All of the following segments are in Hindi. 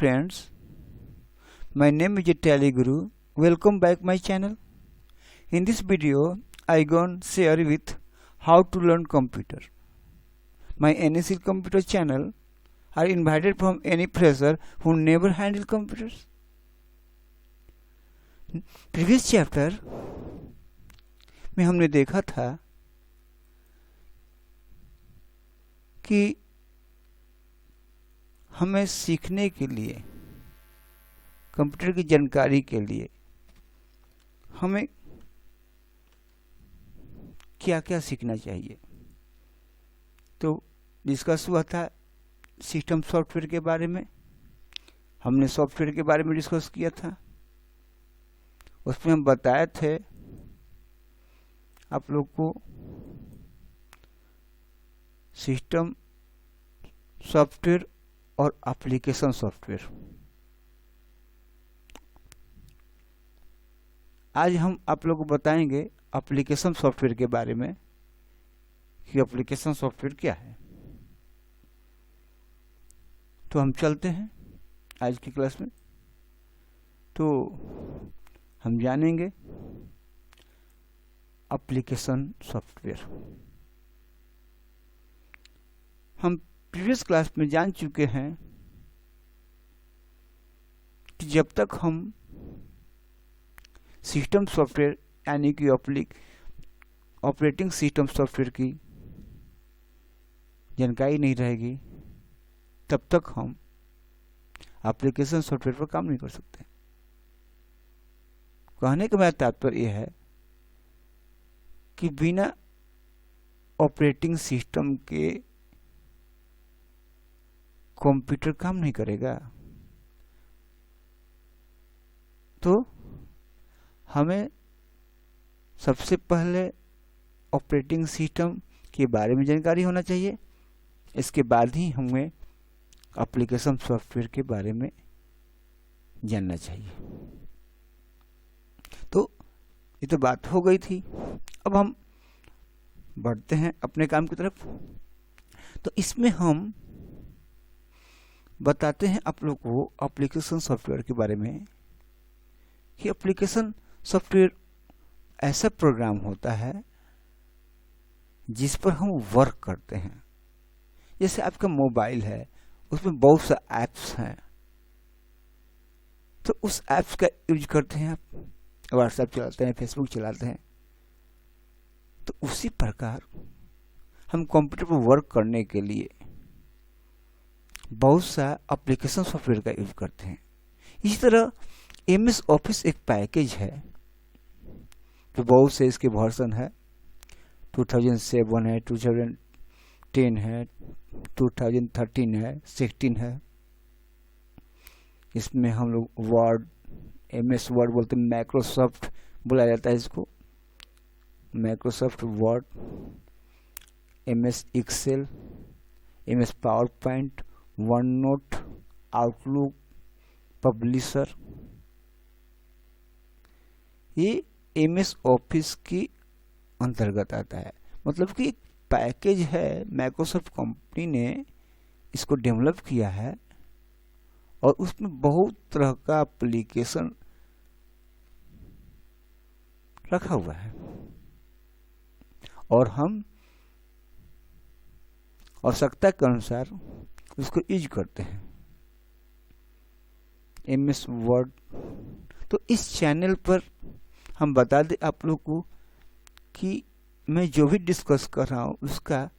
friends, my name is Tally Guru. Welcome back my channel. In this video, I gonna share with how to learn computer. My NSL computer channel are invited from any fresher who never handle computers. Previous chapter में हमने देखा था कि हमें सीखने के लिए कंप्यूटर की जानकारी के लिए हमें क्या क्या सीखना चाहिए। तो डिस्कस हुआ था सिस्टम सॉफ्टवेयर के बारे में। हमने सॉफ्टवेयर के बारे में डिस्कस किया था। उसमें हम बताए थे आप लोग को सिस्टम सॉफ्टवेयर और एप्लीकेशन सॉफ्टवेयर। आज हम आप लोग को बताएंगे एप्लीकेशन सॉफ्टवेयर के बारे में कि एप्लीकेशन सॉफ्टवेयर क्या है। तो हम चलते हैं आज की क्लास में। तो हम जानेंगे एप्लीकेशन सॉफ्टवेयर। हम प्रीवियस क्लास में जान चुके हैं कि जब तक हम सिस्टम सॉफ्टवेयर यानी कि ऑपरेटिंग सिस्टम सॉफ्टवेयर की जानकारी नहीं रहेगी तब तक हम एप्लीकेशन सॉफ्टवेयर पर काम नहीं कर सकते। कहने का मेरा तात्पर्य यह है कि बिना ऑपरेटिंग सिस्टम के कंप्यूटर काम नहीं करेगा। तो हमें सबसे पहले ऑपरेटिंग सिस्टम के बारे में जानकारी होना चाहिए। इसके बाद ही हमें एप्लीकेशन सॉफ्टवेयर के बारे में जानना चाहिए। तो ये तो बात हो गई थी। अब हम बढ़ते हैं अपने काम की तरफ। तो इसमें हम बताते हैं आप लोग को एप्लीकेशन सॉफ्टवेयर के बारे में कि एप्लीकेशन सॉफ्टवेयर ऐसा प्रोग्राम होता है जिस पर हम वर्क करते हैं। जैसे आपका मोबाइल है, उसमें बहुत सा ऐप्स हैं, तो उस ऐप्स का यूज करते हैं। आप व्हाट्सएप चलाते हैं, फेसबुक चलाते हैं। तो उसी प्रकार हम कंप्यूटर पर वर्क करने के लिए बहुत सा एप्लीकेशन सॉफ्टवेयर का यूज करते हैं। इसी तरह MS ऑफिस एक पैकेज है तो बहुत से इसके वर्जन है। 2007 है, 2010 है, 2013 है, 16 है। इसमें हम लोग वर्ड, MS वर्ड बोलते हैं, माइक्रोसॉफ्ट बुलाया जाता है इसको, Microsoft Word, MS Excel, MS PowerPoint, OneNote, Outlook, Publisher, ये MS ऑफिस की अंतर्गत आता है। मतलब कि एक पैकेज है, माइक्रोसॉफ्ट कंपनी ने इसको डेवलप किया है और उसमें बहुत तरह का एप्लीकेशन रखा हुआ है और हम आवश्यकता के अनुसार उसको यूज करते हैं। MS word. तो इस चैनल पर हम बता दें आप लोग को कि मैं जो भी डिस्कस कर रहा हूँ उसका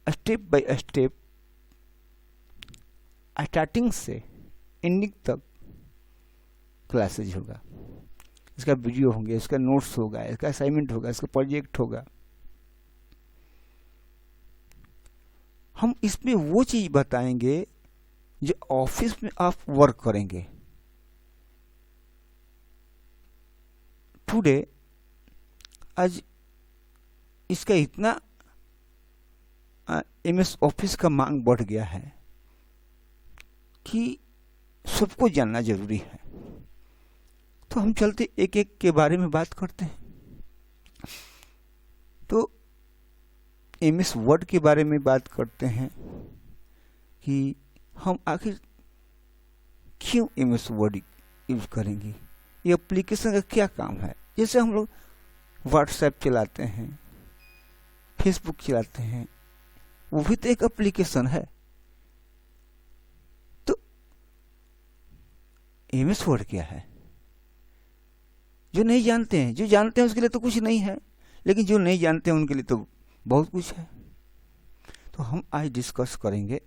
स्टेप बाय स्टेप स्टार्टिंग से एंडिंग तक क्लासेज होगा। इसका वीडियो होंगे, इसका नोट्स होगा, इसका असाइनमेंट होगा, इसका प्रोजेक्ट होगा। हम इसमें वो चीज बताएंगे जो ऑफिस में आप वर्क करेंगे। टुडे आज इसका इतना MS ऑफिस का मांग बढ़ गया है कि सबको जानना जरूरी है। तो हम चलते एक एक के बारे में बात करते हैं। तो MS वर्ड के बारे में बात करते हैं कि हम आखिर क्यों एमएस वर्ड यूज करेंगे, ये एप्लीकेशन का क्या काम है। जैसे हम लोग व्हाट्सएप चलाते हैं, फेसबुक चलाते हैं, वो भी तो एक एप्लीकेशन है। तो एमएस वर्ड क्या है, जो नहीं जानते हैं, जो जानते हैं उसके लिए तो कुछ नहीं है, लेकिन जो नहीं जानते हैं उनके लिए तो बहुत कुछ है। तो हम आज डिस्कस करेंगे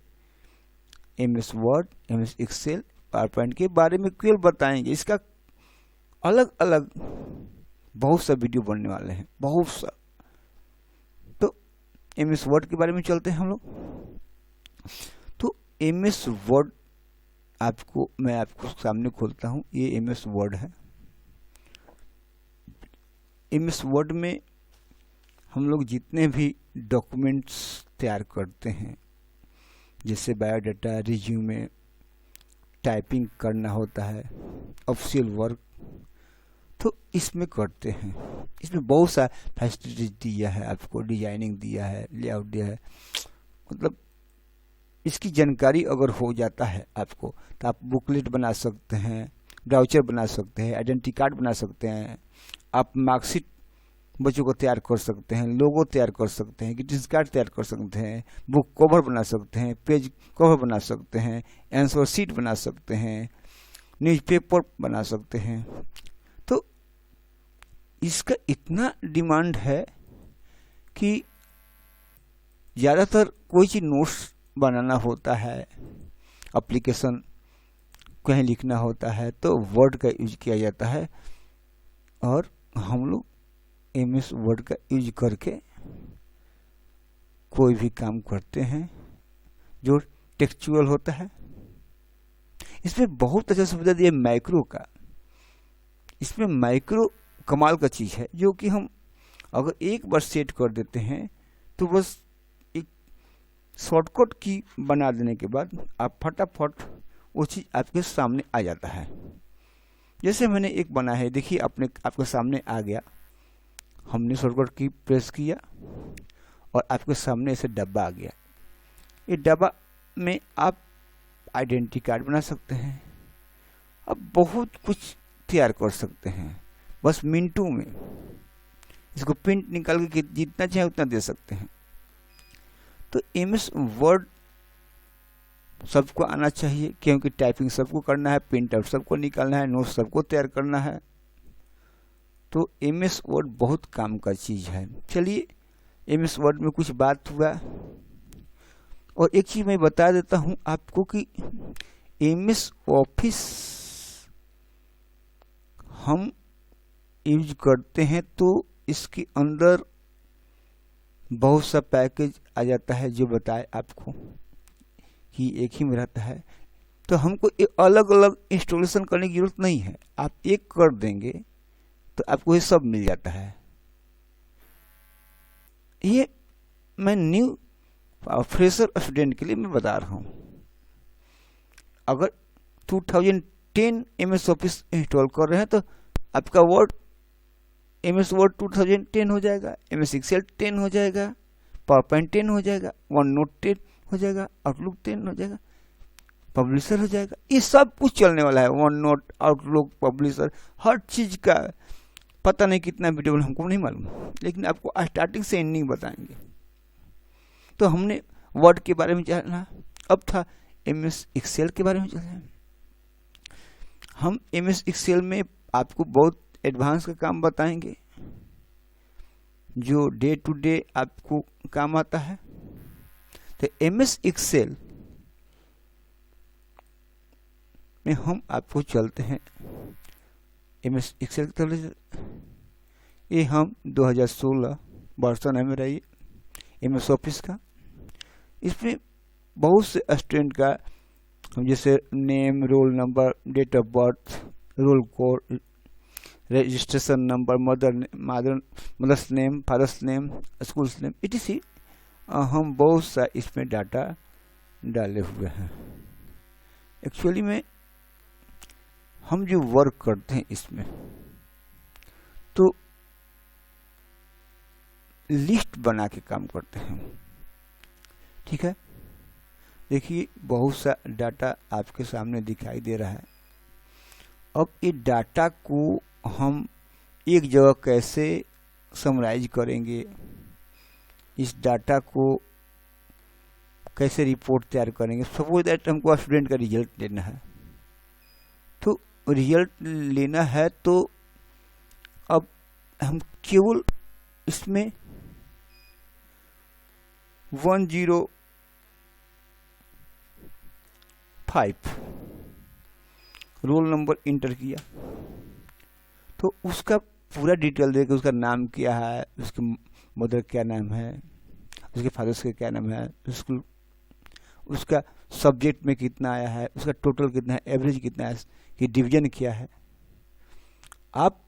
MS Word, MS Excel, PowerPoint के बारे में केवल बताएंगे। इसका अलग अलग बहुत सा वीडियो बनने वाले हैं, बहुत सा। तो एमएस वर्ड के बारे में चलते हैं हम लोग। तो एमएस वर्ड मैं आपको सामने खोलता हूं, ये एमएस वर्ड है। एमएस वर्ड में हम लोग जितने भी डॉक्यूमेंट्स तैयार करते हैं, जैसे बायोडाटा, रिज्यूमे, टाइपिंग करना होता है, ऑफिशियल वर्क, तो इसमें करते हैं। इसमें बहुत सा फैसिलिटीज दिया है आपको, डिजाइनिंग दिया है, लेआउट दिया है। मतलब इसकी जानकारी अगर हो जाता है आपको, तो आप बुकलेट बना सकते हैं, ब्राउचर बना सकते हैं, आइडेंटिटी कार्ड बना सकते हैं, आप मार्कशीट बच्चों को तैयार कर सकते हैं, लोगो तैयार कर सकते हैं, ग्रीटिंग्स कार्ड तैयार कर सकते हैं, बुक कवर बना सकते हैं, पेज कवर बना सकते हैं, आंसर शीट बना सकते हैं, न्यूज़पेपर बना सकते हैं। तो इसका इतना डिमांड है कि ज़्यादातर कोई चीज़ नोट्स बनाना होता है, एप्लीकेशन कहीं लिखना होता है, तो वर्ड का यूज किया जाता है। और हम लोग एमएस वर्ड का यूज करके कोई भी काम करते हैं जो टेक्सचुअल होता है। इसमें बहुत अच्छा सुविधा दिया माइक्रो का। इसमें माइक्रो कमाल का चीज़ है, जो कि हम अगर एक बार सेट कर देते हैं तो बस एक शॉर्टकट की बना देने के बाद आप फटाफट वो चीज़ आपके सामने आ जाता है। जैसे मैंने एक बना है, देखिए आपके सामने आ गया। हमने शॉर्टकट की प्रेस किया और आपके सामने ऐसे डब्बा आ गया। ये डब्बा में आप आइडेंटिटी कार्ड बना सकते हैं, अब बहुत कुछ तैयार कर सकते हैं बस मिनटों में। इसको प्रिंट निकाल के जितना चाहे उतना दे सकते हैं। तो एमएस वर्ड सबको आना चाहिए, क्योंकि टाइपिंग सबको करना है, प्रिंट आउट सबको निकालना है, नोट सबको तैयार करना है। तो एमएस वर्ड बहुत काम का चीज़ है। चलिए एमएस वर्ड में कुछ बात हुआ। और एक चीज़ मैं बता देता हूँ आपको कि एमएस ऑफिस हम यूज करते हैं तो इसके अंदर बहुत सा पैकेज आ जाता है, जो बताए आपको कि एक ही में रहता है। तो हमको अलग अलग इंस्टॉलेशन करने की जरूरत नहीं है, आप एक कर देंगे तो आपको ये सब मिल जाता है। ये मैं न्यू फ्रेशर स्टूडेंट के लिए मैं बता रहा हूँ। अगर 2010 एमएस ऑफिस इंस्टॉल कर रहे हैं तो आपका वर्ड एमएस वर्ड 2010 हो जाएगा, एमएस एक्सेल 10 हो जाएगा, पावरपॉइंट 10 हो जाएगा, वन नोट 10 हो जाएगा, आउटलुक 10 हो जाएगा, पब्लिशर हो जाएगा। ये सब कुछ चलने वाला है। वन नोट, आउटलुक, पब्लिशर, हर चीज़ का पता नहीं कितना वीडियो हमको नहीं मालूम, लेकिन आपको स्टार्टिंग से एंडिंग बताएंगे। तो हमने वर्ड के बारे में जाना, अब था एमएस एक्सेल के बारे में जाना। हम एमएस एक्सेल में आपको बहुत एडवांस का काम बताएंगे, जो डे टू डे आपको काम आता है। तो एमएस एक्सेल में हम आपको चलते हैं एमएस एक्सेल की तरफ। ये हम 2016 वर्षन है मेरा ये एमएस ऑफिस का। इसमें बहुत से स्टूडेंट का जैसे name, roll number, date of birth, roll code, registration number, mother's name, father's name, school's name, etc. हम बहुत सा इसमें डाटा डाले हुए हैं। एक्चुअली में हम जो वर्क करते हैं इसमें तो लिस्ट बना के काम करते हैं, ठीक है। देखिए बहुत सा डाटा आपके सामने दिखाई दे रहा है। अब ये डाटा को हम एक जगह कैसे समराइज करेंगे, इस डाटा को कैसे रिपोर्ट तैयार करेंगे। सपोज दैट हमको स्टूडेंट का रिजल्ट लेना है, तो रिजल्ट लेना है तो अब हम केवल इसमें 105 रोल नंबर इंटर किया, तो उसका पूरा डिटेल देके उसका नाम क्या है, उसके मदर क्या नाम है, उसके फादर का क्या नाम है, उसका सब्जेक्ट में कितना आया है, उसका टोटल कितना है, एवरेज कितना है, कि डिवीजन क्या है। आप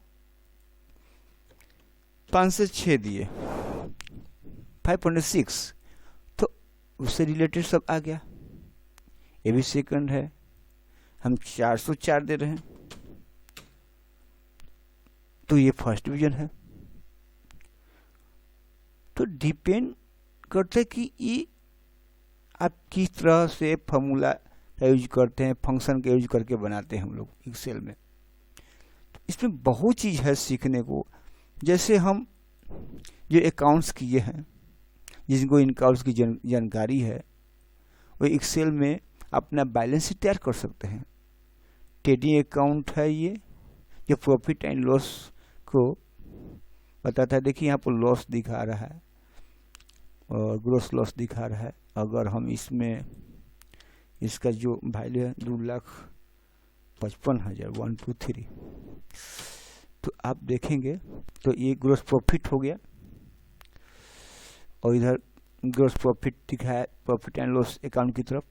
5 से 6 दिए, 506, तो उससे रिलेटेड सब आ गया। ये भी सेकंड है, हम 404 दे रहे हैं, तो ये फर्स्ट डिवीजन है। तो डिपेंड करते कि ये आप किस तरह से फॉर्मूला का यूज करते हैं, फंक्शन का यूज करके बनाते हैं हम लोग एक्सेल में। तो इसमें बहुत चीज़ है सीखने को। जैसे हम जो अकाउंट्स किए हैं, जिनको इन अकाउंट्स की जानकारी है, वो एक्सेल में अपना बैलेंस शीट तैयार कर सकते हैं। ट्रेडिंग अकाउंट है ये, जो प्रॉफिट एंड लॉस को बताता है। देखिए यहाँ पर लॉस दिखा रहा है और ग्रोस लॉस दिखा रहा है। अगर हम इसमें इसका जो वैल्यू है 2,55,000 123, तो आप देखेंगे तो ये ग्रोस प्रॉफिट हो गया, और इधर ग्रोस प्रॉफिट दिखा है प्रॉफिट एंड लॉस अकाउंट की तरफ,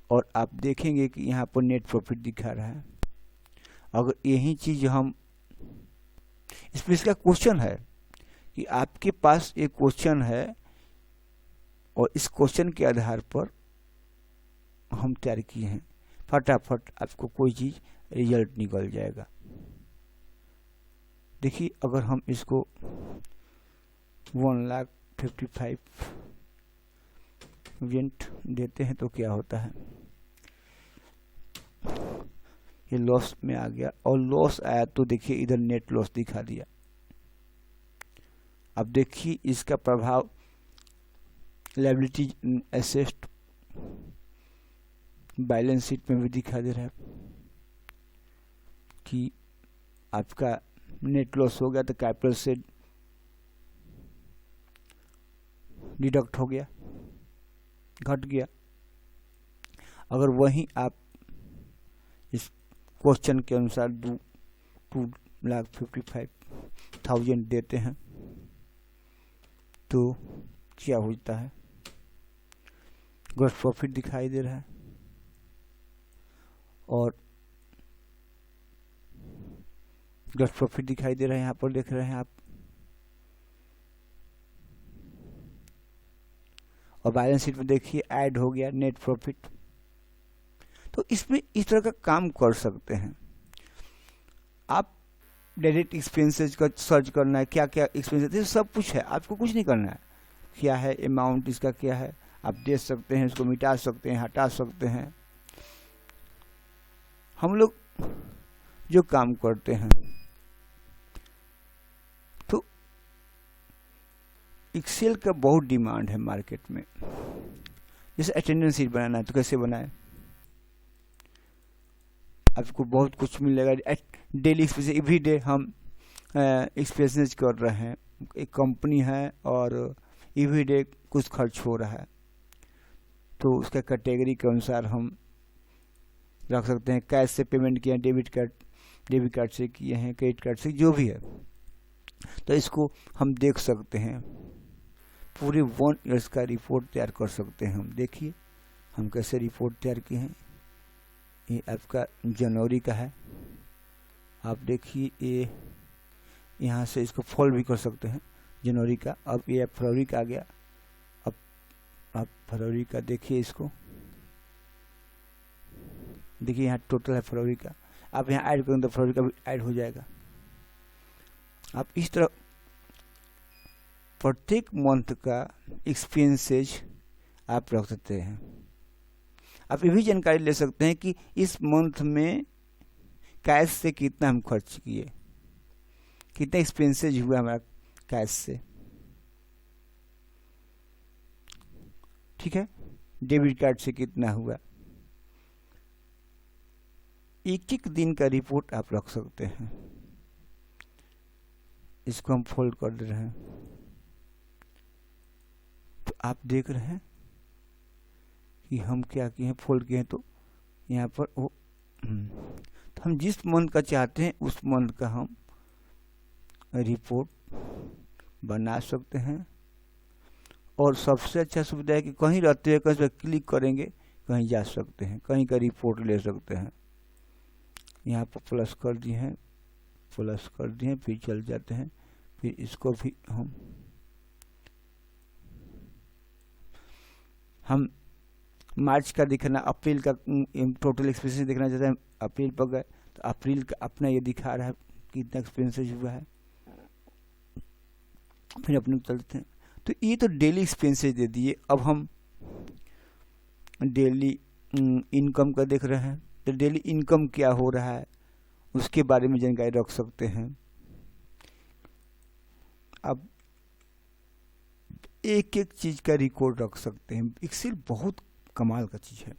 और आप देखेंगे कि यहाँ पर नेट प्रॉफिट दिखा रहा है। अगर यही चीज हम इसमें, इसका क्वेश्चन है कि आपके पास एक क्वेश्चन है और इस क्वेश्चन के आधार पर हम तैयार किए हैं, फटाफट आपको कोई चीज रिजल्ट निकल जाएगा। देखिए अगर हम इसको 1,55,000 देते हैं तो क्या होता है, ये लॉस में आ गया, और लॉस आया तो देखिए इधर नेट लॉस दिखा दिया। अब देखिए इसका प्रभाव लायबिलिटी एसेट बैलेंस शीट में भी दिखा दे रहा है कि आपका नेट लॉस हो गया तो कैपिटल से डिडक्ट हो गया, घट गया। अगर वहीं आप इस क्वेश्चन के अनुसार 2,55,000 देते हैं तो क्या होता है, ग्रॉस प्रॉफिट दिखाई दे रहा है, और ग्रॉस प्रॉफिट दिखाई दे रहा है, यहाँ पर देख रहे हैं आप, और बैलेंस शीट में देखिए ऐड हो गया नेट प्रॉफिट। तो इसमें इस तरह का काम कर सकते हैं आप। डायरेक्ट एक्सपेंसेस का सर्च करना है, क्या क्या एक्सपेंसेस, सब कुछ है, आपको कुछ नहीं करना है। क्या है अमाउंट, इसका क्या है, आप दे सकते हैं, इसको मिटा सकते हैं, हटा सकते हैं। हम लोग जो काम करते हैं, तो एक्सेल का बहुत डिमांड है मार्केट में। जैसे अटेंडेंस शीट बनाना है तो कैसे बनाए, आपको बहुत कुछ मिलेगा। डेली एक्सपेंसेस, एवरी डे हम एक्सपेंसेस कर रहे हैं, एक कंपनी है और एवरी डे कुछ खर्च हो रहा है, तो उसका कैटेगरी के अनुसार हम रख सकते हैं। कैश से पेमेंट किए हैं, डेबिट कार्ड से किए हैं, क्रेडिट कार्ड से, जो भी है, तो इसको हम देख सकते हैं। पूरे 1 ईयर्स का रिपोर्ट तैयार कर सकते हैं हम। देखिए हम कैसे रिपोर्ट तैयार किए हैं। ये आपका जनवरी का है, आप देखिए ये यहाँ से इसको फोल्ड भी कर सकते हैं जनवरी का। अब ये फरवरी का आ गया, अब आप फरवरी का देखिए, इसको देखिए यहाँ टोटल है फरवरी का, आप यहाँ ऐड करेंगे तो फरवरी का भी ऐड हो जाएगा। आप इस तरह प्रत्येक मंथ का एक्सपेंसेज आप रख सकते हैं। आप ये भी जानकारी ले सकते हैं कि इस मंथ में कैश से कितना हम खर्च किए, कितना एक्सपेंसेज हुआ हमारा कैश से। ठीक है, डेबिट कार्ड से कितना हुआ, एक एक दिन का रिपोर्ट आप रख सकते हैं। इसको हम फोल्ड कर दे रहे हैं, तो आप देख रहे हैं कि हम क्या किए हैं, फोल्ड किए हैं। तो यहाँ पर वो तो हम जिस मंथ का चाहते हैं उस मंथ का हम रिपोर्ट बना सकते हैं। और सबसे अच्छा सुविधा है कि कहीं रहते हुए कहीं पर क्लिक करेंगे, कहीं जा सकते हैं, कहीं का रिपोर्ट ले सकते हैं। यहाँ पर प्लस कर दिए हैं, प्लस कर दिए, फिर चल जाते हैं। फिर इसको भी हम मार्च का दिखना, अप्रैल का टोटल एक्सपेंसेस देखना चाहते हैं। अप्रैल पर गए तो अप्रैल का अपना ये दिखा रहा है कितना एक्सपेंसेस हुआ है। फिर अपने चलते हैं, तो ये तो डेली एक्सपेंसेस दे दिए। अब हम डेली इनकम का देख रहे हैं, तो डेली इनकम क्या हो रहा है उसके बारे में जानकारी रख सकते हैं। अब एक एक चीज का रिकॉर्ड रख सकते हैं। एक्सेल बहुत कमाल का चीज है।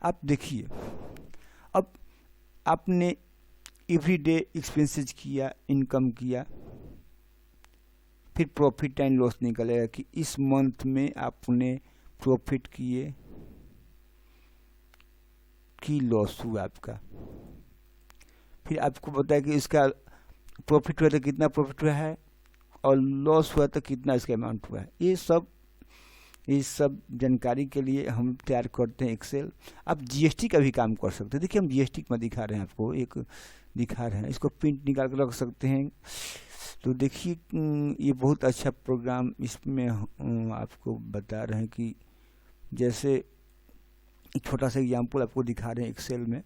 आप देखिए, अब आपने एवरीडे एक्सपेंसेस किया, इनकम किया, फिर प्रॉफिट एंड लॉस निकलेगा कि इस मंथ में आपने प्रॉफिट किए कि लॉस हुआ आपका। फिर आपको बताया कि इसका प्रॉफिट हुआ तो कितना प्रॉफिट हुआ है और लॉस हुआ तो कितना इसका अमाउंट हुआ है। ये सब जानकारी के लिए हम तैयार करते हैं एक्सेल। आप जीएसटी का भी काम कर सकते हैं। देखिए हम जीएसटी में दिखा रहे हैं, आपको एक दिखा रहे हैं, इसको प्रिंट निकाल कर रख सकते हैं। तो देखिए ये बहुत अच्छा प्रोग्राम, इसमें आपको बता रहे हैं कि जैसे एक छोटा सा एग्जाम्पल आपको दिखा रहे हैं एक्सेल में।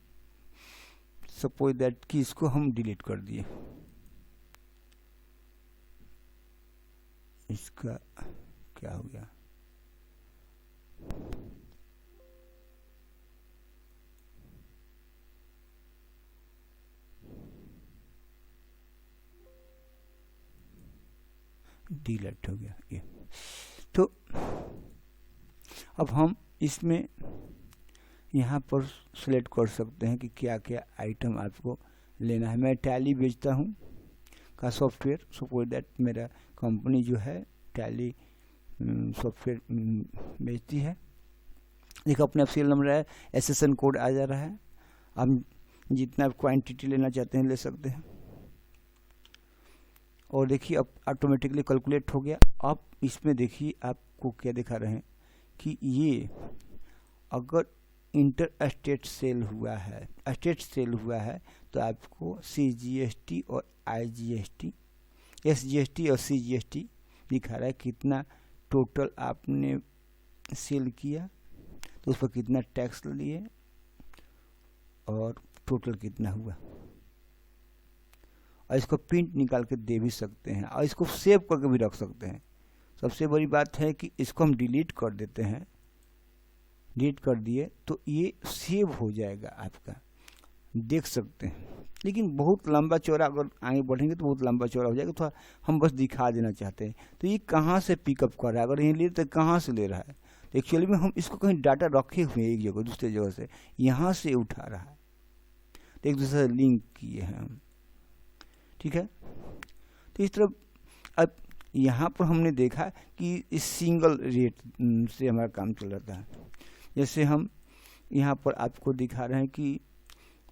सपोज दैट कि इसको हम डिलीट कर दिए, इसका क्या हो गया, डिलीट हो गया ये। तो अब हम इसमें यहाँ पर सिलेक्ट कर सकते हैं कि क्या क्या आइटम आपको लेना है। मैं टैली बेचता हूँ का सॉफ्टवेयर, सपोज दैट मेरा कंपनी जो है टैली सॉफ्टवेयर बेचती है। देखो अपने सीरियल नंबर है, एसएसएन कोड आ जा रहा है। हम जितना क्वांटिटी लेना चाहते हैं ले सकते हैं। और देखिए अब ऑटोमेटिकली कैलकुलेट हो गया। अब इसमें देखिए आपको क्या दिखा रहे हैं कि ये अगर इंटर स्टेट सेल हुआ है, स्टेट सेल हुआ है, तो आपको CGST और IGST, SGST और CGST दिखा रहा है कितना टोटल आपने सेल किया, तो उस पर कितना टैक्स लिए और टोटल कितना हुआ। और इसको प्रिंट निकाल के दे भी सकते हैं और इसको सेव करके भी रख सकते हैं। सबसे बड़ी बात है कि इसको हम डिलीट कर देते हैं, डिलीट कर दिए तो ये सेव हो जाएगा, आपका देख सकते हैं। लेकिन बहुत लंबा चौड़ा अगर आगे बढ़ेंगे तो बहुत लंबा चौड़ा हो जाएगा। थोड़ा हम बस दिखा देना चाहते हैं। तो ये कहाँ से पिकअप कर रहा है, अगर ये ले तो कहाँ से ले रहा है। तो एक्चुअली में हम इसको कहीं डाटा रखे हुए हैं एक जगह दूसरे जगह से, यहाँ से उठा रहा है। तो एक दूसरे से लिंक किए हैं हम, ठीक है। तो इस तरह अब यहाँ पर हमने देखा कि इस सिंगल रेट से हमारा काम चल रहा है। जैसे हम यहाँ पर आपको दिखा रहे हैं कि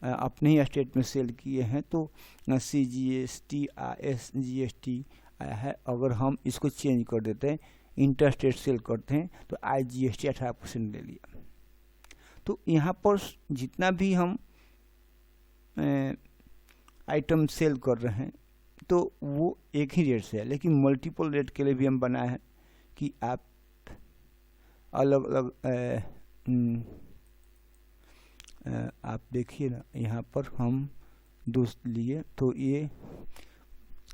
अपने ही स्टेट में सेल किए हैं तो CGST SGST आया है। अगर हम इसको चेंज कर देते हैं, इंटर स्टेट सेल करते हैं, तो IGST 18% ले लिया। तो यहाँ पर जितना भी हम आइटम सेल कर रहे हैं तो वो एक ही रेट से है, लेकिन मल्टीपल रेट के लिए भी हम बनाए हैं कि आप अलग अलग आप देखिए ना, यहाँ पर हम दोस्त लिए तो ये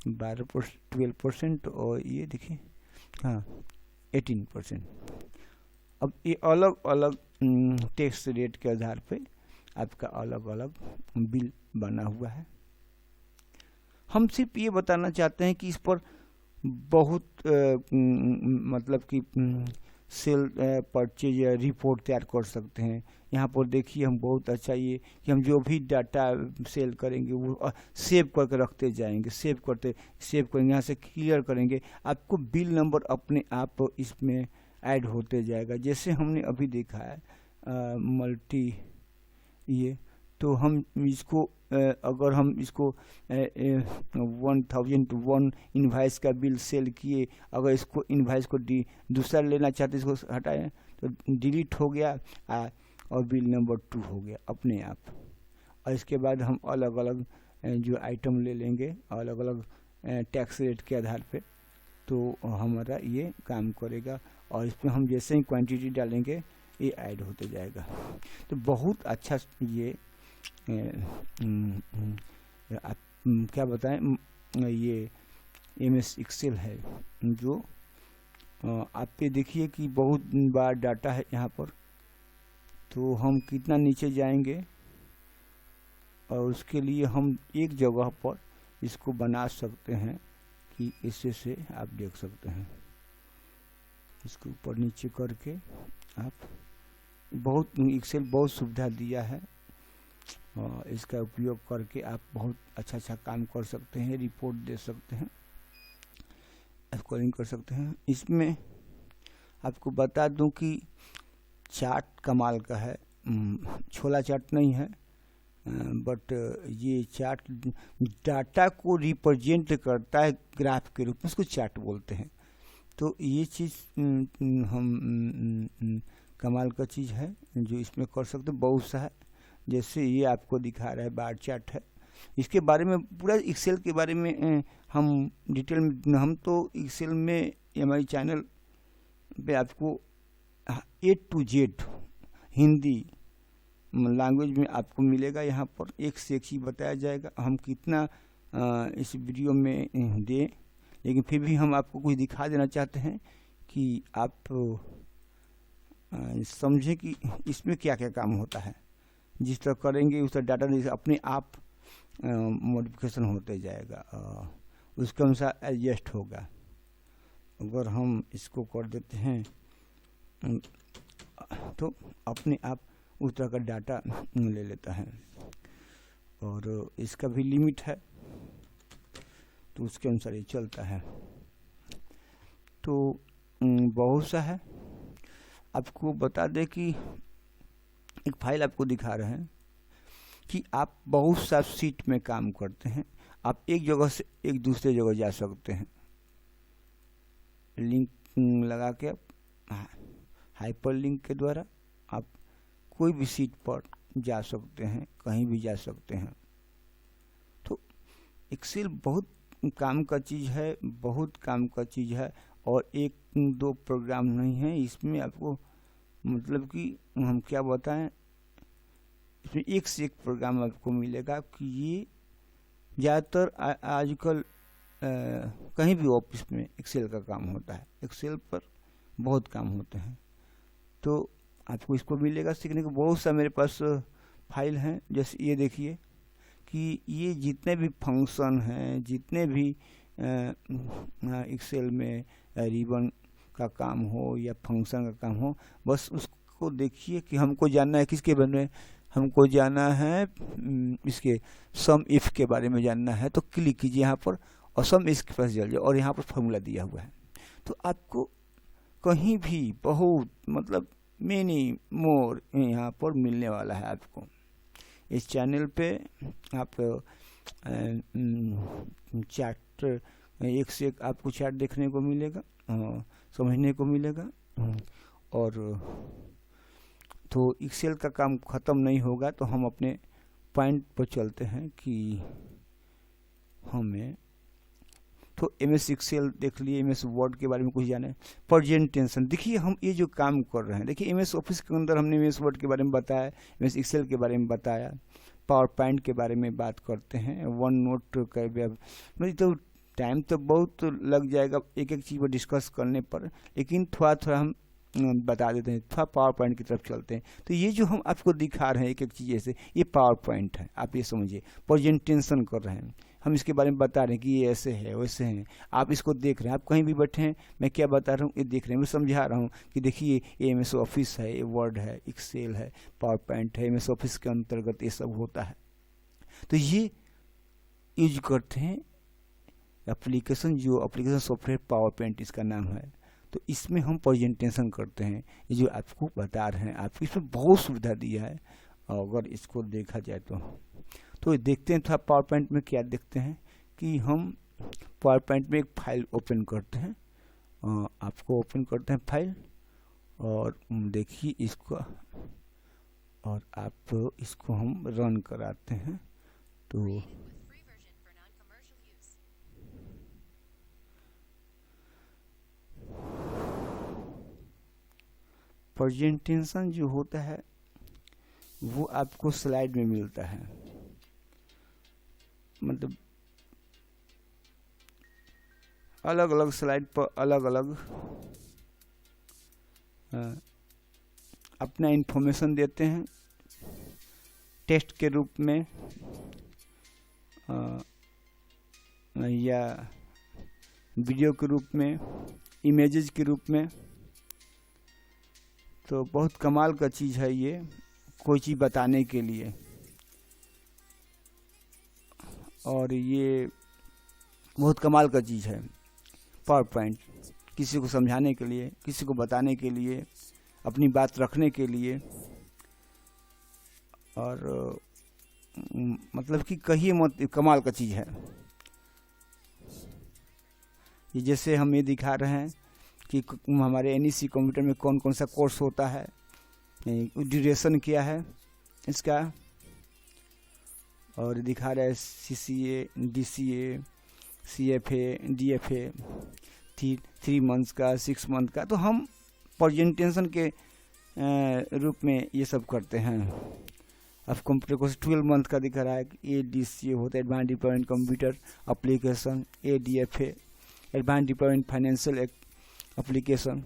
12% और ये देखिए हाँ 18%। अब ये अलग अलग टैक्स रेट के आधार पे आपका अलग अलग बिल बना हुआ है। हम सिर्फ ये बताना चाहते हैं कि इस पर बहुत मतलब कि सेल परचेज रिपोर्ट तैयार कर सकते हैं। यहाँ पर देखिए हम बहुत अच्छा ये कि हम जो भी डाटा सेल करेंगे वो सेव करके रखते जाएंगे, सेव करेंगे, यहाँ से क्लियर करेंगे, आपको बिल नंबर अपने आप इसमें ऐड होते जाएगा। जैसे हमने अभी देखा है मल्टी ये, तो हम इसको अगर हम इसको 1001 इन्वाइस का बिल सेल किए, अगर इसको इन्वाइस को दूसरा लेना चाहते इसको हटाएं तो डिलीट हो गया और बिल नंबर 2 हो गया अपने आप। और इसके बाद हम अलग अलग जो आइटम ले लेंगे अलग अलग टैक्स रेट के आधार पे, तो हमारा ये काम करेगा। और इसमें हम जैसे ही क्वांटिटी डालेंगे ये ऐड होते जाएगा। तो बहुत अच्छा ये आप क्या बताएं, ये MS एक्सेल है जो आप ये देखिए कि बहुत बार डाटा है यहाँ पर। तो हम कितना नीचे जाएंगे और उसके लिए हम एक जगह पर इसको बना सकते हैं कि इससे से आप देख सकते हैं, इसको ऊपर नीचे करके आप बहुत एक्सेल बहुत सुविधा दिया है और इसका उपयोग करके आप बहुत अच्छा काम कर सकते हैं, रिपोर्ट दे सकते हैं, स्कोरिंग कर सकते हैं। इसमें आपको बता दूं कि चार्ट कमाल का है, छोला चार्ट नहीं है, बट ये चार्ट डाटा को रिप्रेजेंट करता है ग्राफ के रूप में, उसको चार्ट बोलते हैं। तो ये चीज़ हम कमाल का चीज़ है जो इसमें कर सकते हैं, बहुत सा है। जैसे ये आपको दिखा रहा है बार चार्ट है, इसके बारे में पूरा एक्सेल के बारे में हम डिटेल में, हम तो एक्सेल में हमारी चैनल पे आपको A to Z Hindi language में आपको मिलेगा। यहाँ पर एक से एक चीज़ बताया जाएगा, हम कितना इस वीडियो में दें, लेकिन फिर भी हम आपको कुछ दिखा देना चाहते हैं कि आप समझें कि इसमें क्या क्या काम होता है। जिस तरह करेंगे उस तरह डाटा अपने आप मॉडिफिकेशन होते जाएगा, उसके अनुसार एडजस्ट होगा। अगर हम इसको कर देते हैं तो अपने आप उस तरह का डाटा ले लेता है। और इसका भी लिमिट है तो उसके अनुसार ये चलता है। तो बहुत सा है। आपको बता दें कि एक फाइल आपको दिखा रहे हैं कि आप बहुत सा सीट में काम करते हैं, आप एक जगह से एक दूसरे जगह जा सकते हैं, लिंक लगा के हाइपर लिंक के द्वारा आप कोई भी सीट पर जा सकते हैं, कहीं भी जा सकते हैं। तो एक्सेल बहुत काम का चीज़ है, बहुत काम का चीज़ है और एक दो प्रोग्राम नहीं है इसमें। आपको मतलब कि हम क्या बताएं, इसमें एक से एक प्रोग्राम आपको मिलेगा कि ये ज़्यादातर आजकल कहीं भी ऑफिस में एक्सेल का काम होता है, एक्सेल पर बहुत काम होते हैं। तो आपको इसको मिलेगा सीखने को। बहुत सा मेरे पास फाइल हैं, जैसे ये देखिए कि ये जितने भी फंक्शन हैं, जितने भी एक्सेल में रिबन का काम हो या फंक्शन का काम हो, बस उसको देखिए कि हमको जानना है किसके बारे में, हमको जानना है इसके सम इफ के बारे में जानना है। तो क्लिक कीजिए यहाँ पर और सम इफ के पास जाइए और यहाँ पर फॉर्मूला दिया हुआ है। तो आपको कहीं भी बहुत मतलब मेनी मोर यहाँ पर मिलने वाला है। आपको इस चैनल पे आप चार्ट एक से एक आपको चार्ट देखने को मिलेगा, समझने को मिलेगा। और तो एक्सेल का काम ख़त्म नहीं होगा। तो हम अपने पॉइंट पर चलते हैं कि हमें तो MS एक्सेल देख लिए, MS वर्ड के बारे में कुछ जाने, प्रेजेंटेशन देखिए हम ये जो काम कर रहे हैं। देखिए MS ऑफिस के अंदर हमने MS वर्ड के बारे में बताया, MS एक्सेल के बारे में बताया, पावर पॉइंट के बारे में बात करते हैं, वन नोट का मतलब तो टाइम तो बहुत लग जाएगा एक एक चीज़ पर डिस्कस करने पर, लेकिन थोड़ा थोड़ा हम बता देते हैं, थोड़ा पावर पॉइंट की तरफ चलते हैं। तो ये जो हम आपको दिखा रहे हैं एक एक चीज़ ऐसे, ये पावर पॉइंट है, आप ये समझिए, प्रेजेंटेशन कर रहे हैं हम, इसके बारे में बता रहे हैं कि ये ऐसे है वैसे हैं, आप इसको देख रहे हैं, आप कहीं भी बैठे हैं, मैं क्या बता रहा हूँ ये देख रहे हैं, मैं समझा रहा हूँ कि देखिए ये MS ऑफिस है, ये वर्ड है, एक्सेल है, पावर पॉइंट है, MS ऑफिस के अंतर्गत ये सब होता है। तो ये यूज करते हैं एप्लीकेशन, जो एप्लीकेशन सॉफ्टवेयर पावर पॉइंट इसका नाम है। तो इसमें हम प्रेजेंटेशन करते हैं, ये जो आपको बता रहे हैं, आपको इसमें बहुत सुविधा दिया है अगर इसको देखा जाए तो देखते हैं थोड़ा पावर पॉइंट में क्या देखते हैं कि हम पावर पॉइंट में एक फाइल ओपन करते हैं, आपको ओपन करते हैं फाइल, और देखिए इसको, और आप इसको हम रन कराते हैं। तो प्रेजेंटेशन जो होता है वो आपको स्लाइड में मिलता है, मतलब अलग अलग स्लाइड पर अलग अलग अपना इंफॉर्मेशन देते हैं, टेक्स्ट के रूप में या वीडियो के रूप में, इमेजेस के रूप में। तो बहुत कमाल का चीज़ है ये, कोई चीज़ बताने के लिए, और ये बहुत कमाल का चीज़ है पावर पॉइंट, किसी को समझाने के लिए, किसी को बताने के लिए, अपनी बात रखने के लिए, और मतलब कि कहिए मत, कमाल का चीज़ है ये। जैसे हम ये दिखा रहे हैं कि हमारे NEC कंप्यूटर में कौन कौन सा कोर्स होता है, ड्यूरेशन क्या है इसका, और दिखा रहा है CCA, DCA, CFA, DFA, 3 months का, 6 मंथ का। तो हम प्रेजेंटेशन के रूप में ये सब करते हैं। अब कंप्यूटर को 12 मंथ का दिखा रहा है कि ADCA होता है, advance deployment computer application, ADFA advance deployment financial application.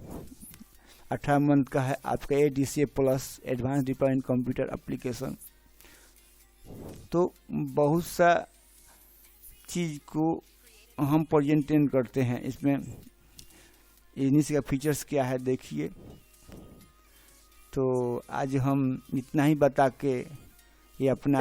18 month का है आपका ADCA plus advance deployment computer application. तो बहुत सा चीज़ को हम प्रेजेंटेशन करते हैं इसमें। इन्हीं का फीचर्स क्या है देखिए। तो आज हम इतना ही बता के ये अपना